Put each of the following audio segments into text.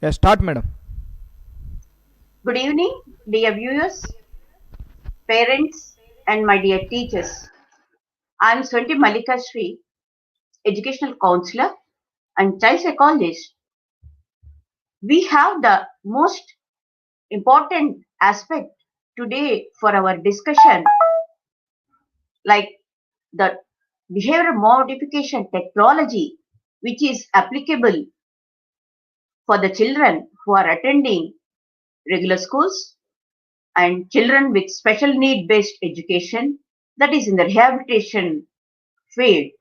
Yeah, start, madam. Good evening, dear viewers, parents, and my dear teachers. I am Sonti Mallikasreesonti, educational counselor and child psychologist. We have the most important aspect today for our discussion, like the behavior modification technology, which is applicable for the children who are attending regular schools and children with special need based education, that is in the rehabilitation field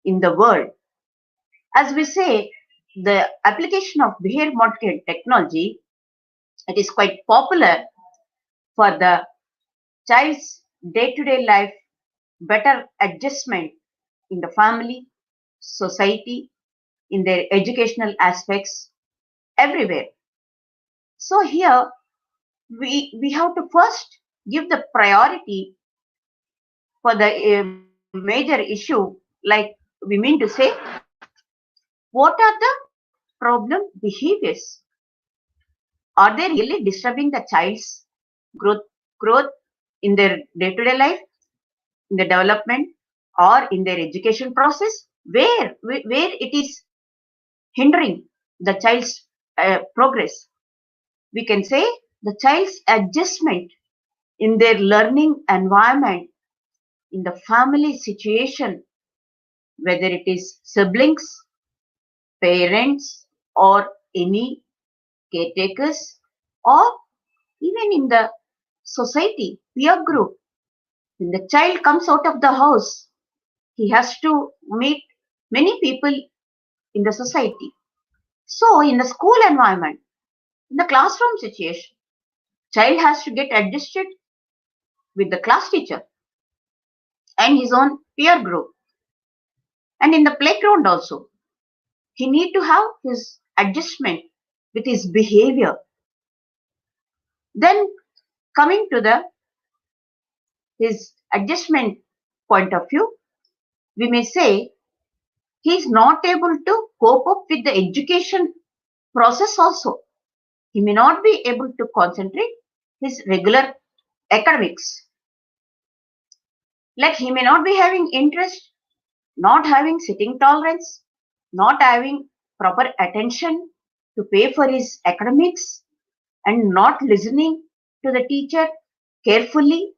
in the world. As we say, the application of behavior modification technology, it is quite popular for the child's day-to-day life, better adjustment in the family, society, in their educational aspects, everywhere. So here we have to first give the priority for the major issue, like we mean to say, what are the problem behaviors? Are they really disturbing the child's growth, growth in their day-to-day life, in the development, or in their education process? Where it is hindering the child's progress? We can say the child's adjustment in their learning environment, in the family situation, whether it is siblings, parents, or any caretakers, or even in the society, peer group. When the child comes out of the house, he has to meet many people in the society. So, in the school environment, in the classroom situation, child has to get adjusted with the class teacher and his own peer group. And in the playground also, he need to have his adjustment with his behavior. Then coming to the his adjustment point of view, we may say he is not able to cope up with the education process also. He may not be able to concentrate his regular academics. Like he may not be having interest, not having sitting tolerance, not having proper attention to pay for his academics, and not listening to the teacher carefully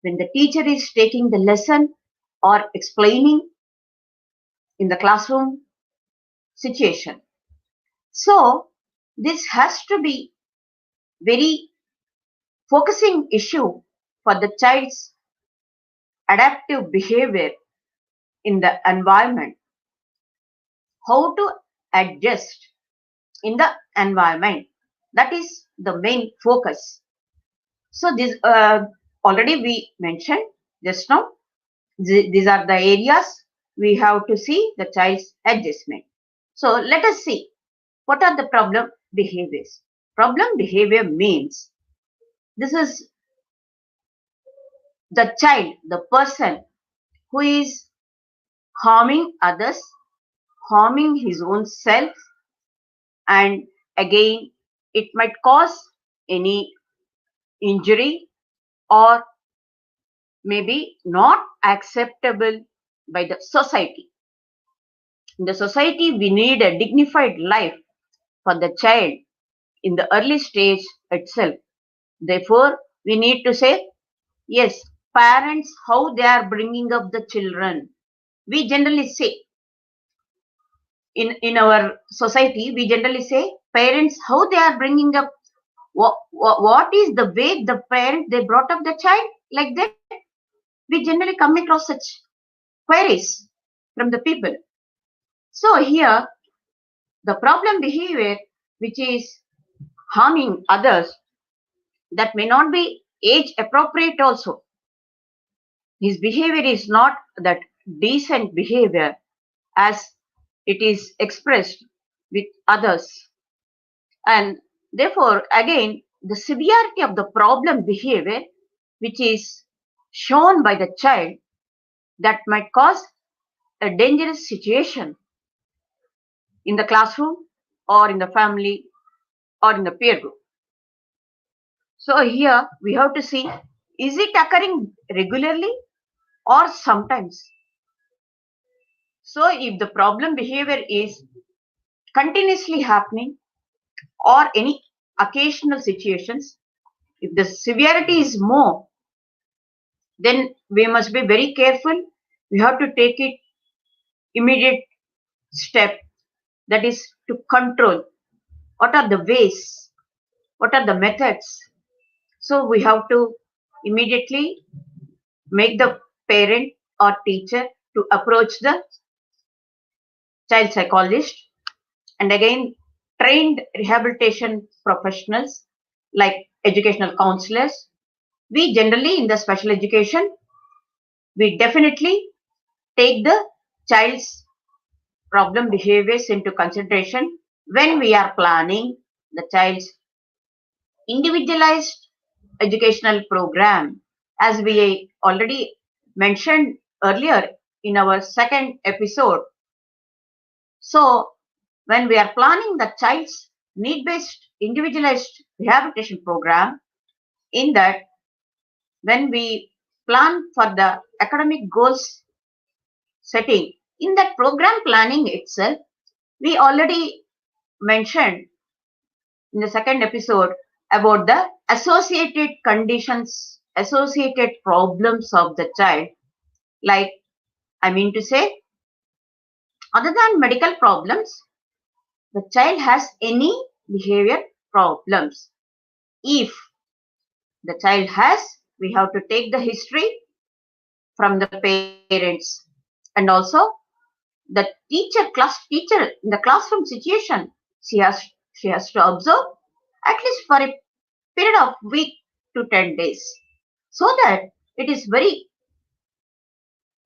when the teacher is taking the lesson or explaining in the classroom situation. So this has to be very focusing issue for the child's adaptive behavior in the environment. How to adjust in the environment. That is the main focus. So this already we mentioned just now. These are the areas we have to see the child's adjustment. So let us see what are the problem behaviors. Problem behavior means this is the child, the person who is harming others, harming his own self, and again, it might cause any injury or maybe not acceptable by the society. In the society, we need a dignified life for the child in the early stage itself. Therefore, we need to say, yes, parents, how they are bringing up the children. We generally say, in our society, we generally say, parents, how they are bringing up, what is the way the parent, they brought up the child like that. We generally come across such queries from the people. So here, the problem behavior, which is harming others, that may not be age appropriate also. His behavior is not that decent behavior as it is expressed with others. And therefore, again, the severity of the problem behavior, which is shown by the child, that might cause a dangerous situation in the classroom or in the family or in the peer group. So here we have to see, is it occurring regularly or sometimes? So if the problem behavior is continuously happening or any occasional situations, if the severity is more, then we must be very careful. We have to take it immediate step, that is to control. What are the ways? What are the methods? So we have to immediately make the parent or teacher to approach the child psychologist, and again trained rehabilitation professionals like educational counselors. We generally in the special education, we definitely take the child's problem behaviors into consideration when we are planning the child's individualized educational program, as we already mentioned earlier in our second episode. So when we are planning the child's need-based individualized rehabilitation program, in that when we plan for the academic goals setting, in that program planning itself, we already mentioned in the second episode about the associated conditions, associated problems of the child. Like, I mean to say, other than medical problems, the child has any behavior problems. If the child has, we have to take the history from the parents, and also the class teacher in the classroom situation. She has to observe at least for a period of week to 10 days, so that it is very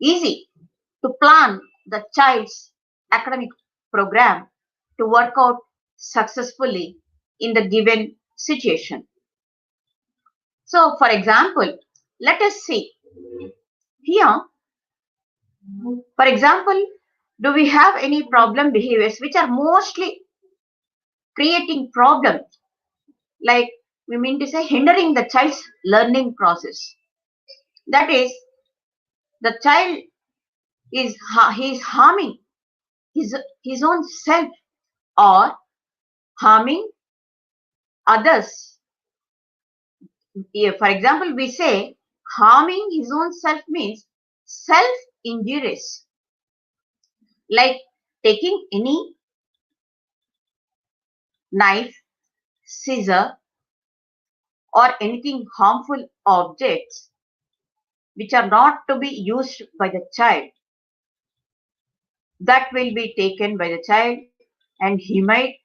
easy to plan the child's academic program to work out successfully in the given situation. So, for example, let us see here. For example, do we have any problem behaviors which are mostly creating problems, like we mean to say hindering the child's learning process? That is, the child he is harming his own self or harming others. For example, we say harming his own self means self injuries, like taking any knife, scissor, or anything harmful objects which are not to be used by the child, that will be taken by the child, and he might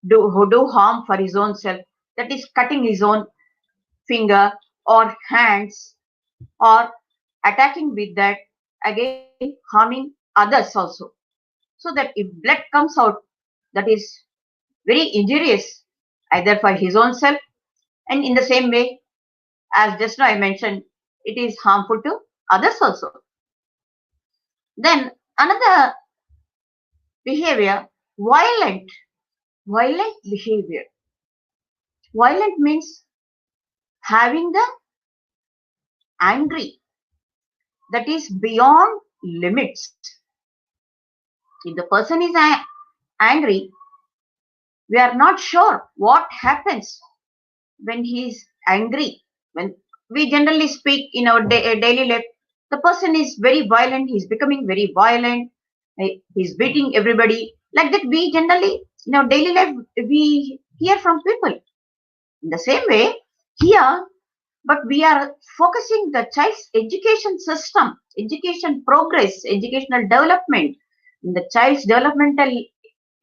do harm for his own self, that is cutting his own finger or hands, or attacking with that, again harming others also, so that if blood comes out, that is very injurious either for his own self, and in the same way as just now I mentioned, it is harmful to others also. Then another behavior, violent behavior. Violent means having the angry, that is beyond limits. If the person is angry, we are not sure what happens when he is angry. When we generally speak in our daily life, the person is very violent, he's becoming very violent, he's beating everybody. Like that, we generally, in our daily life, we hear from people. In the same way, here, but we are focusing the child's education system, education progress, educational development, in the child's developmental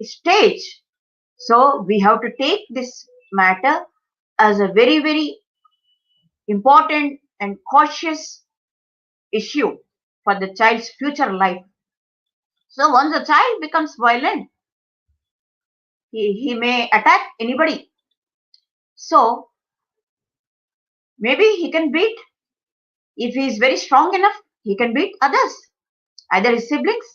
stage. So we have to take this matter as a very, very important and cautious issue for the child's future life. So once the child becomes violent, he may attack anybody. So maybe he can beat, if he is very strong enough, he can beat others, either his siblings,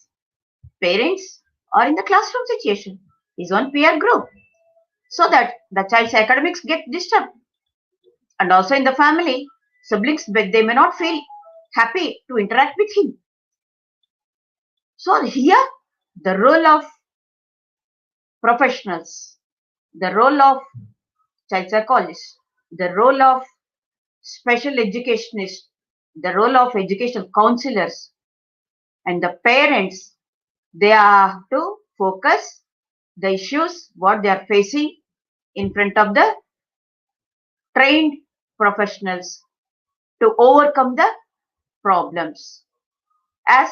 parents, or in the classroom situation, his own peer group. so that the child's academics get disturbed. And also in the family, siblings, but they may not feel happy to interact with him. So here, the role of professionals, the role of child psychologists, the role of special educationists, the role of educational counselors, and the parents, they are to focus the issues what they are facing in front of the trained professionals to overcome the problems as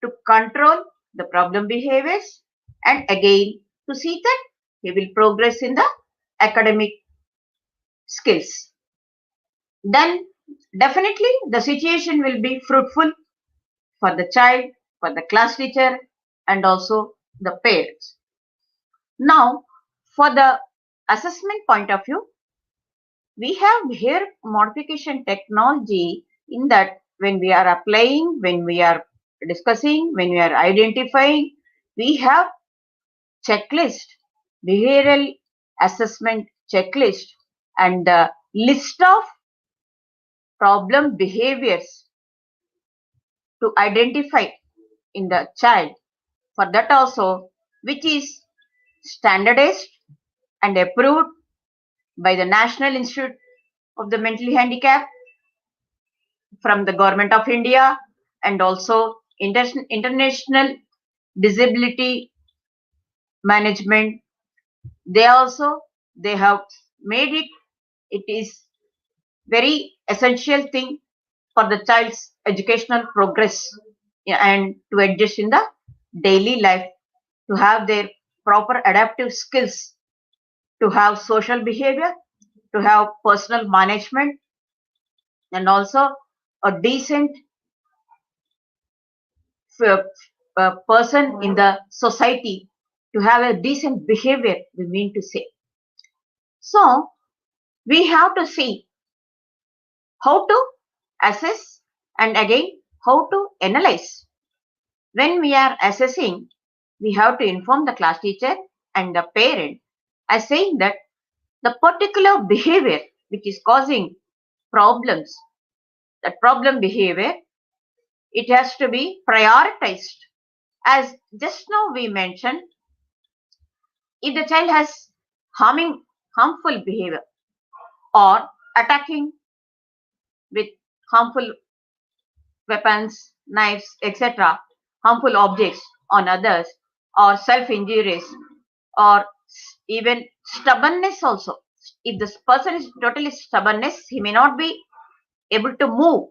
to control the problem behaviors and again to see that he will progress in the academic skills. Then definitely the situation will be fruitful for the child, for the class teacher and also the parents. Now for the assessment point of view, we have here modification technology in that when we are applying, when we are discussing, when we are identifying, we have checklist, behavioral assessment checklist and the list of problem behaviors to identify in the child. For that also, which is standardized and approved by the National Institute of the Mentally Handicapped from the Government of India and also International Disability Management. They have made it. It is very essential thing for the child's educational progress and to adjust in the daily life, to have their proper adaptive skills, to have social behavior, to have personal management, and also a decent person in the society, to have a decent behavior, we mean to say. So we have to see how to assess and again how to analyze. When we are assessing, we have to inform the class teacher and the parent as saying that the particular behavior which is causing problems, that problem behavior, it has to be prioritized. As just now we mentioned, if the child has harmful behavior or attacking with harmful weapons, knives, etc., harmful objects on others, or self-injuries, or even stubbornness also. If this person is totally stubbornness, he may not be able to move,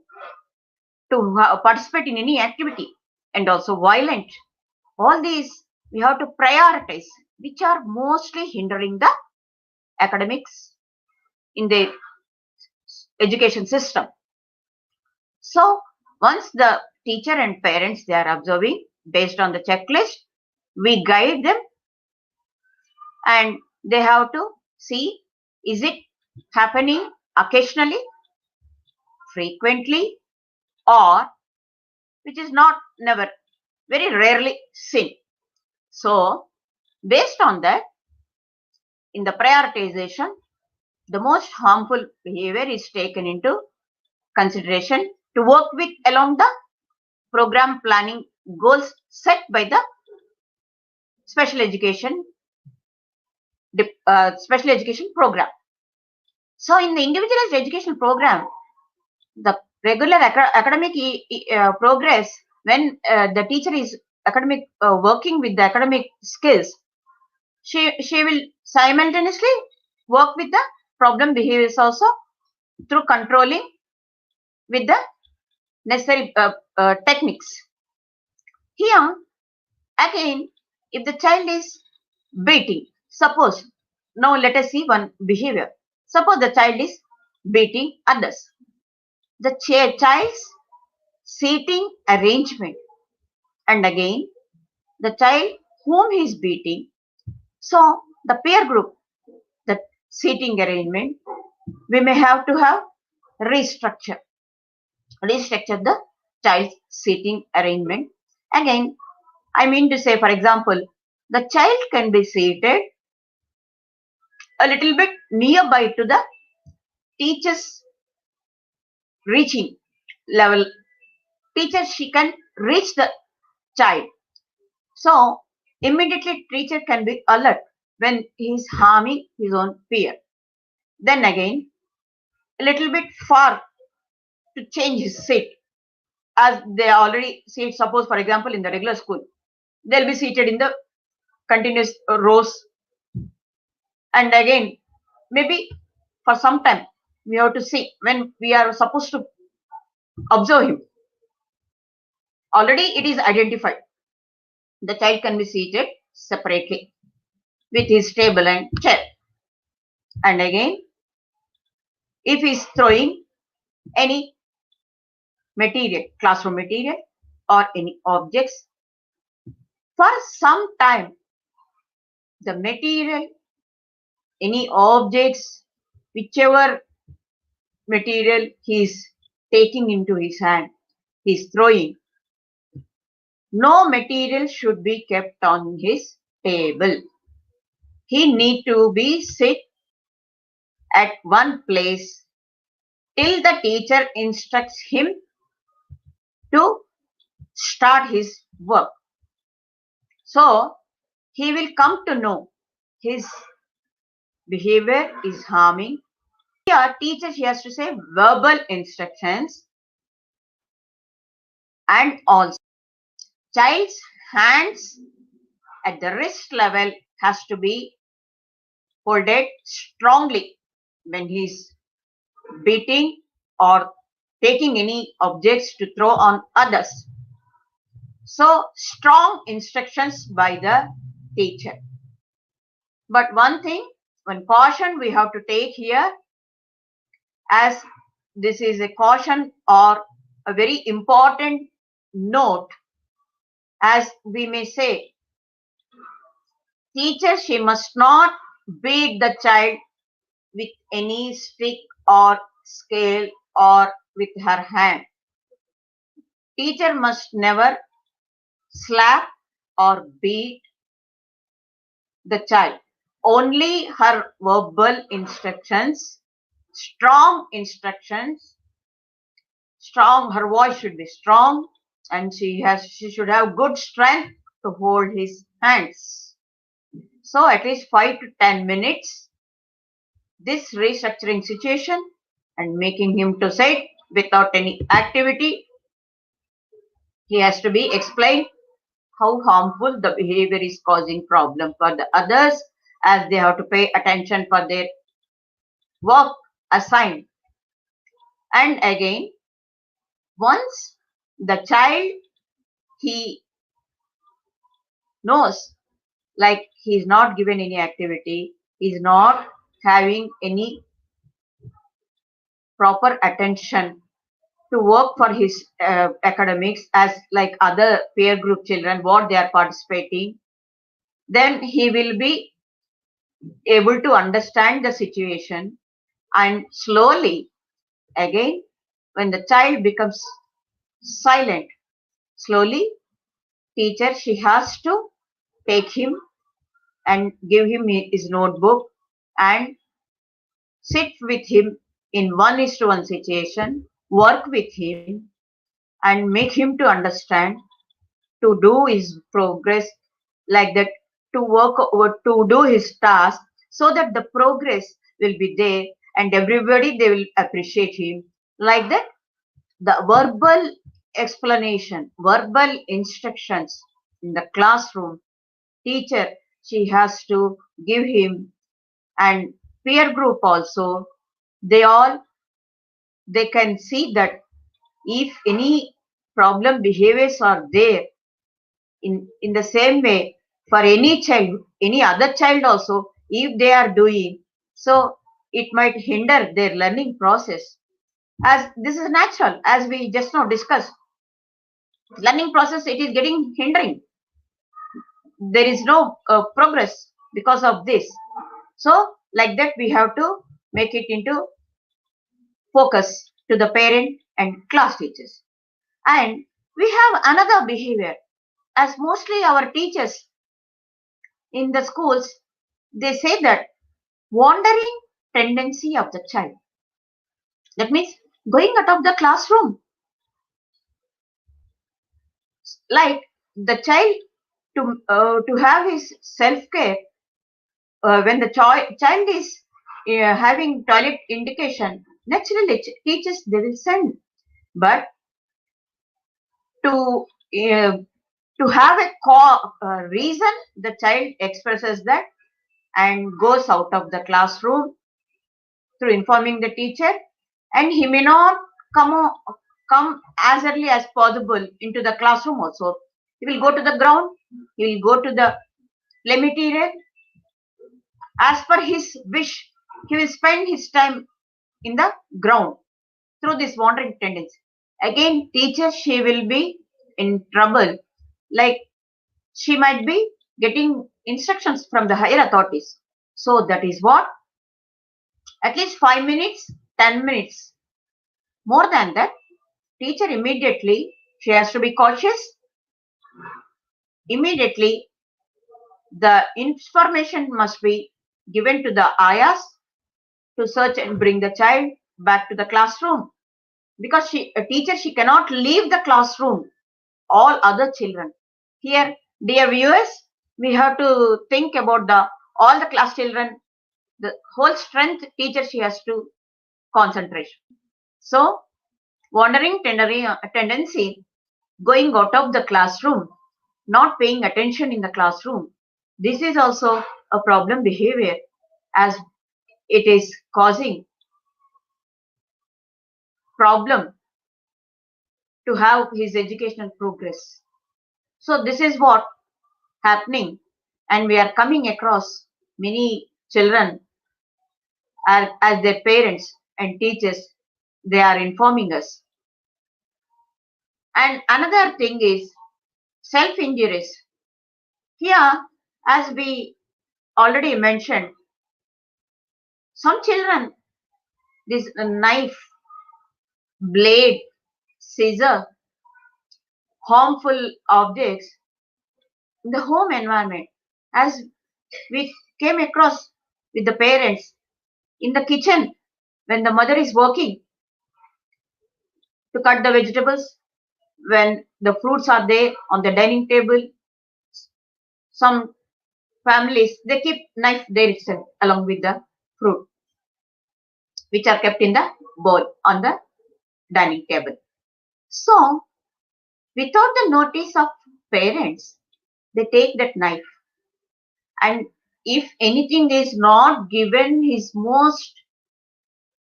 to participate in any activity, and also violent. All these we have to prioritize, which are mostly hindering the academics in the education system. So once the teacher and parents, they are observing based on the checklist, we guide them and they have to see, is it happening occasionally, frequently, or which is not never, very rarely seen. So based on that, in the prioritization, the most harmful behavior is taken into consideration to work with along the program planning goals set by the special education program. So in the individualized education program, the regular academic progress, when the teacher is working with the academic skills, she will simultaneously work with the problem behaviors also through controlling with the necessary techniques. Here again, if the child is beating, suppose, now let us see one behavior. Suppose the child is beating others. The child's seating arrangement, and again the child whom he is beating. So the peer group, the seating arrangement, we may have to have restructure the child's seating arrangement. Again, I mean to say, for example, the child can be seated a little bit nearby to the teacher's reaching level. Teacher, she can reach the child. So immediately teacher can be alert when he is harming his own peer. Then again, a little bit far to change his seat, as they already seat. Suppose, for example, in the regular school, they'll be seated in the continuous rows, and again, maybe for some time we have to see when we are supposed to observe him. Already it is identified. The child can be seated separately with his table and chair. And again, if he is throwing any material, classroom material or any objects, for some time, the material, any objects, whichever material he is taking into his hand, he is throwing, no material should be kept on his table. He need to be sit at one place till the teacher instructs him to start his work. So he will come to know his behavior is harming. Here, teacher, she has to say verbal instructions, and also child's hands at the wrist level has to be folded strongly when he is beating or taking any objects to throw on others. So strong instructions by the teacher. But one caution we have to take here, as this is a caution or a very important note, as we may say, teacher, she must not beat the child with any stick or scale or with her hand. Teacher must never slap or beat the child. Only her verbal instructions, strong instructions, her voice should be strong, and she should have good strength to hold his hands. So at least 5 to 10 minutes, this restructuring situation and making him to sit without any activity, he has to be explained how harmful the behavior is causing problem for the others, as they have to pay attention for their work assigned. And again, once the child, he knows, like he is not given any activity, he is not having any proper attention to work for his academics, as like other peer group children, what they are participating, then he will be able to understand the situation. And slowly, again, when the child becomes silent, slowly, teacher, she has to take him and give him his notebook and sit with him in 1:1 situation, work with him and make him to understand, to do his progress, like that, to work over, to do his task, so that the progress will be there and everybody, they will appreciate him. Like that, the verbal explanation, verbal instructions in the classroom, teacher, she has to give him, and peer group also, they can see that if any problem behaviors are there, in the same way for any child, any other child also, if they are doing, so it might hinder their learning process, as this is natural, as we just now discussed. Learning process, it is getting hindering, there is no progress because of this. So like that, we have to make it into focus to the parent and class teachers. And we have another behavior, as mostly our teachers in the schools, they say that wandering tendency of the child. That means going out of the classroom. Like the child to have his self-care, when the child is having toilet indication, naturally teachers they will send. But to have a reason, the child expresses that and goes out of the classroom through informing the teacher, and he may not come as early as possible into the classroom also. He will go to the ground, he will go to the play material. As per his wish, he will spend his time in the ground through this wandering tendency. Again, teacher, she will be in trouble. Like she might be getting instructions from the higher authorities. So that is what, at least 5 minutes, 10 minutes. More than that, teacher immediately, she has to be cautious. Immediately, the information must be given to the ayahs to search and bring the child back to the classroom. Because a teacher, she cannot leave the classroom, all other children. Here, dear viewers, we have to think about all the class children, the whole strength teacher, she has to concentrate. So, wandering tendency, going out of the classroom, not paying attention in the classroom. This is also a problem behavior, as it is causing problem to have his educational progress. So this is what happening, and we are coming across many children as their parents and teachers, they are informing us. And another thing is self-injuries. Here, as we already mentioned, some children, this knife, blade, scissor, harmful objects in the home environment, as we came across with the parents in the kitchen when the mother is working to cut the vegetables, when the fruits are there on the dining table. Some families, they keep knife there itself along with the fruit, which are kept in the bowl on the dining table. So without the notice of parents, they take that knife, and if anything is not given his most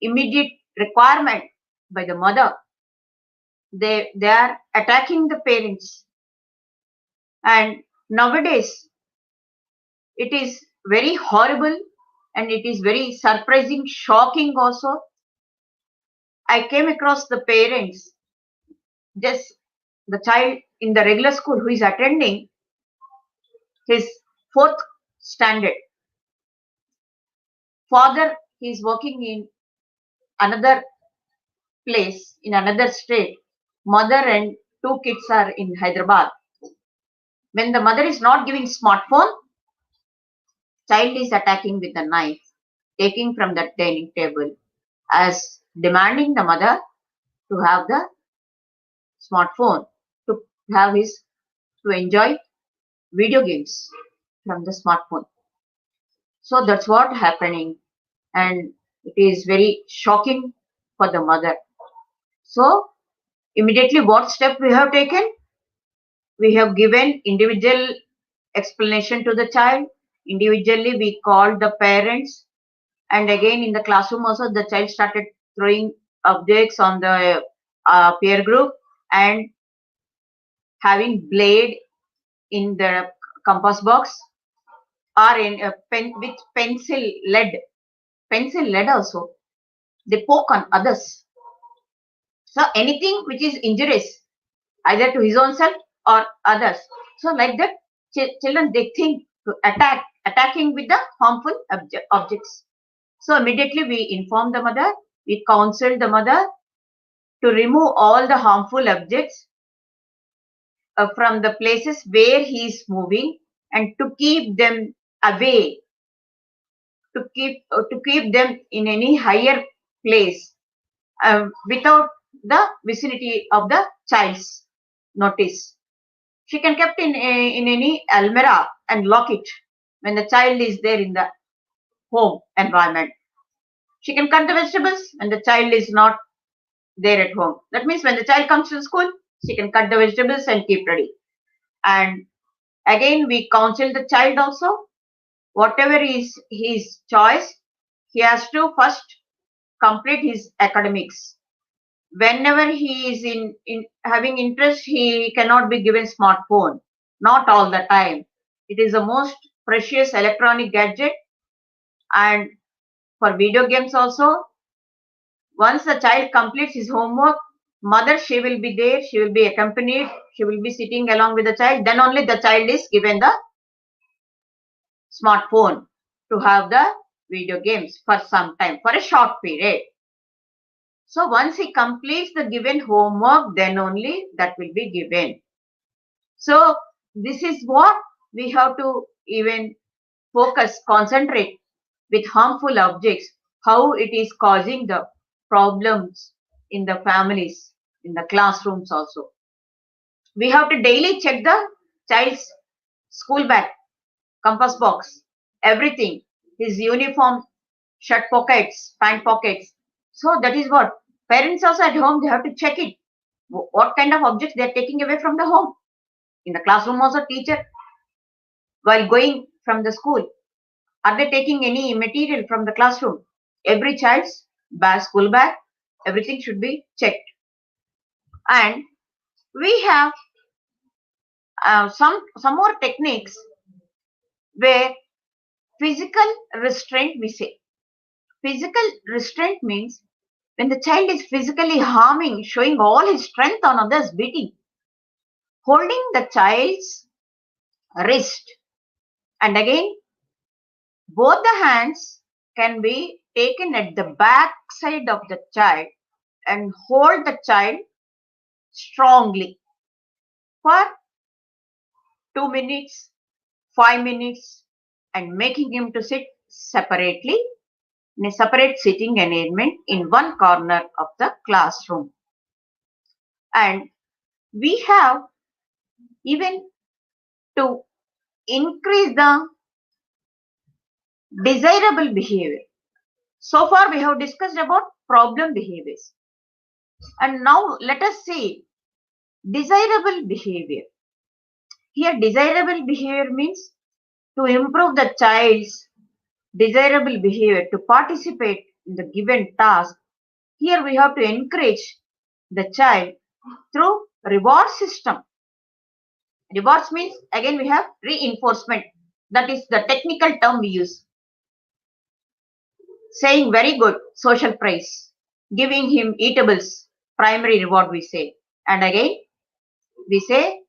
immediate requirement by the mother, they are attacking the parents. And nowadays it is very horrible, and it is very surprising, shocking also. I came across the parents, just the child in the regular school who is attending his 4th standard. Father, he is working in another place, in another state. Mother and 2 kids are in Hyderabad. When the mother is not giving smartphone, child is attacking with a knife, taking from the dining table, as demanding the mother to have the smartphone, to have to enjoy video games from the smartphone. So that's what happening, and it is very shocking for the mother. So immediately what step we have taken? We have given individual explanation to the child. Individually we called the parents, and again in the classroom also the child started throwing objects on the peer group and having blade in the compass box, or in a pen with pencil lead also they poke on others. So anything which is injurious either to his own self or others. So like that, children, they think to attacking with the harmful objects. So immediately we inform the mother, we counsel the mother to remove all the harmful objects from the places where he is moving, and to keep them away to keep them in any higher place without the vicinity of the child's notice. She can kept in any almirah and lock it when the child is there in the home environment. She can cut the vegetables when the child is not there at home. That means when the child comes to school, she can cut the vegetables and keep ready. And again, we counsel the child also. Whatever is his choice, he has to first complete his academics. Whenever he is in having interest, he cannot be given smartphone. Not all the time. It is the most precious electronic gadget. And for video games also, once the child completes his homework, mother, she will be there, she will be accompanied, she will be sitting along with the child. Then only the child is given the smartphone to have the video games for some time, for a short period. So once he completes the given homework, then only that will be given. So this is what we have to even concentrate with harmful objects, how it is causing the problems in the families, in the classrooms also. We have to daily check the child's school bag, compass box, everything, his uniform, shirt pockets, pant pockets. So that is what parents also at home, they have to check it. What kind of objects they are taking away from the home. In the classroom also, teacher, while going from the school, are they taking any material from the classroom? Every child's bag, school bag, everything should be checked. And we have some more techniques where physical restraint, we say. Physical restraint means when the child is physically harming, showing all his strength on others, beating, holding the child's wrist, and again both the hands can be taken at the back side of the child and hold the child strongly for 2 minutes, 5 minutes, and making him to sit separately in a separate sitting arrangement in one corner of the classroom. And we have even to increase the desirable behavior. So far we have discussed about problem behaviors. And now let us see desirable behavior. Here desirable behavior means to improve the child's desirable behavior, to participate in the given task. Here we have to encourage the child through reward system. Rewards means again we have reinforcement. That is the technical term we use. Saying very good, social praise. Giving him eatables, primary reward we say. And again we say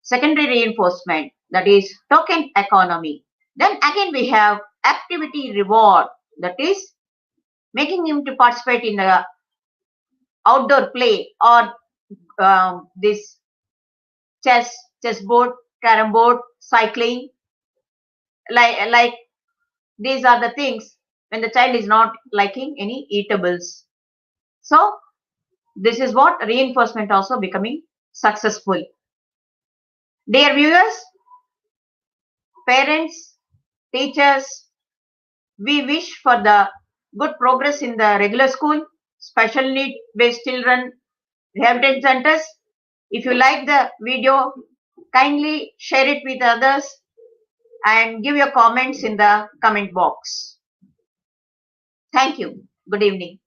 secondary reinforcement, that is token economy. Then again we have activity reward, that is making him to participate in the outdoor play or this chessboard, carom board, cycling. Like these are the things when the child is not liking any eatables. So this is what reinforcement also becoming successful. Dear viewers, parents, teachers, we wish for the good progress in the regular school, special need based children, rehabilitation centers. If you like the video, kindly share it with others and give your comments in the comment box. Thank you. Good evening.